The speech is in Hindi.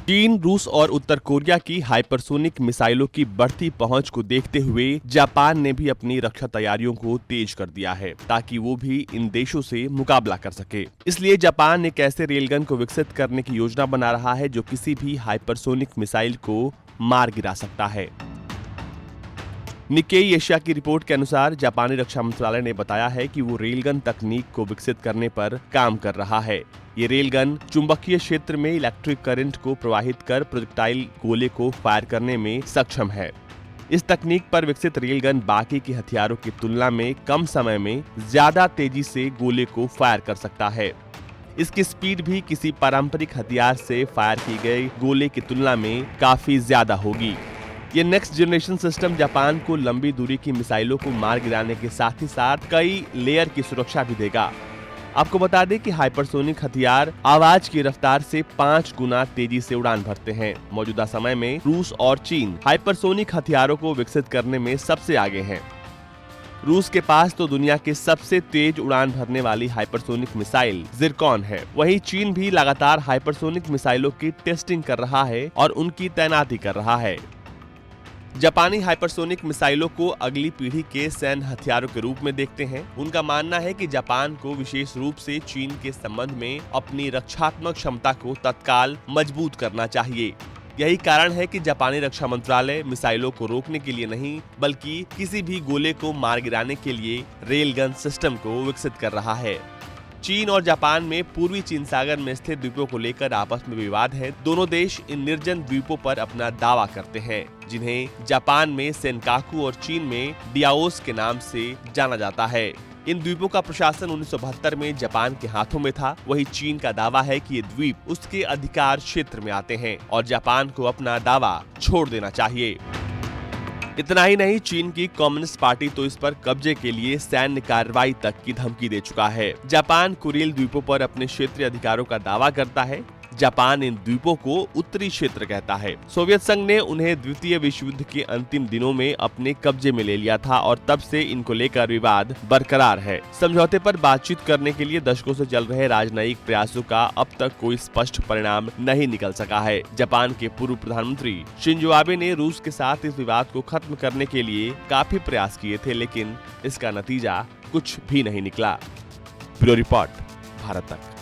चीन, रूस और उत्तर कोरिया की हाइपरसोनिक मिसाइलों की बढ़ती पहुंच को देखते हुए जापान ने भी अपनी रक्षा तैयारियों को तेज कर दिया है ताकि वो भी इन देशों से मुकाबला कर सके। इसलिए जापान एक ऐसे रेलगन को विकसित करने की योजना बना रहा है जो किसी भी हाइपरसोनिक मिसाइल को मार गिरा सकता है। निक्केई एशिया की रिपोर्ट के अनुसार जापानी रक्षा मंत्रालय ने बताया है कि वो रेलगन तकनीक को विकसित करने पर काम कर रहा है। ये रेलगन चुंबकीय क्षेत्र में इलेक्ट्रिक करंट को प्रवाहित कर प्रोजेक्टाइल गोले को फायर करने में सक्षम है। इस तकनीक पर विकसित रेलगन बाकी के हथियारों की तुलना में कम समय में ज्यादा तेजी से गोले को फायर कर सकता है। इसकी स्पीड भी किसी पारंपरिक हथियार से फायर की गई गोले की तुलना में काफी ज्यादा होगी। ये नेक्स्ट जनरेशन सिस्टम जापान को लंबी दूरी की मिसाइलों को मार गिराने के साथ ही साथ कई लेयर की सुरक्षा भी देगा। आपको बता दें कि हाइपरसोनिक हथियार आवाज की रफ्तार से 5 गुना तेजी से उड़ान भरते हैं। मौजूदा समय में रूस और चीन हाइपरसोनिक हथियारों को विकसित करने में सबसे आगे हैं। रूस के पास तो दुनिया के सबसे तेज उड़ान भरने वाली हाइपरसोनिक मिसाइल जिरकॉन है। वहीं चीन भी लगातार हाइपरसोनिक मिसाइलों की टेस्टिंग कर रहा है और उनकी तैनाती कर रहा है। जापानी हाइपरसोनिक मिसाइलों को अगली पीढ़ी के सैन्य हथियारों के रूप में देखते हैं। उनका मानना है कि जापान को विशेष रूप से चीन के संबंध में अपनी रक्षात्मक क्षमता को तत्काल मजबूत करना चाहिए। यही कारण है कि जापानी रक्षा मंत्रालय मिसाइलों को रोकने के लिए नहीं बल्कि किसी भी गोले को मार गिराने के लिए रेलगन सिस्टम को विकसित कर रहा है। चीन और जापान में पूर्वी चीन सागर में स्थित द्वीपों को लेकर आपस में विवाद है। दोनों देश इन निर्जन द्वीपों पर अपना दावा करते हैं, जिन्हें जापान में सेनकाकू और चीन में डियाओस के नाम से जाना जाता है। इन द्वीपों का प्रशासन 1972 में जापान के हाथों में था। वहीं चीन का दावा है कि ये द्वीप उसके अधिकार क्षेत्र में आते हैं और जापान को अपना दावा छोड़ देना चाहिए। इतना ही नहीं, चीन की कम्युनिस्ट पार्टी तो इस पर कब्जे के लिए सैन्य कार्रवाई तक की धमकी दे चुका है। जापान कुरील द्वीपों पर अपने क्षेत्रीय अधिकारों का दावा करता है। जापान इन द्वीपों को उत्तरी क्षेत्र कहता है। सोवियत संघ ने उन्हें द्वितीय विश्व युद्ध के अंतिम दिनों में अपने कब्जे में ले लिया था और तब से इनको लेकर विवाद बरकरार है। समझौते पर बातचीत करने के लिए दशकों से चल रहे राजनयिक प्रयासों का अब तक कोई स्पष्ट परिणाम नहीं निकल सका है। जापान के पूर्व प्रधानमंत्री शिंजो आबे ने रूस के साथ इस विवाद को खत्म करने के लिए काफी प्रयास किए थे, लेकिन इसका नतीजा कुछ भी नहीं निकला। ब्यूरो रिपोर्ट, भारत तक।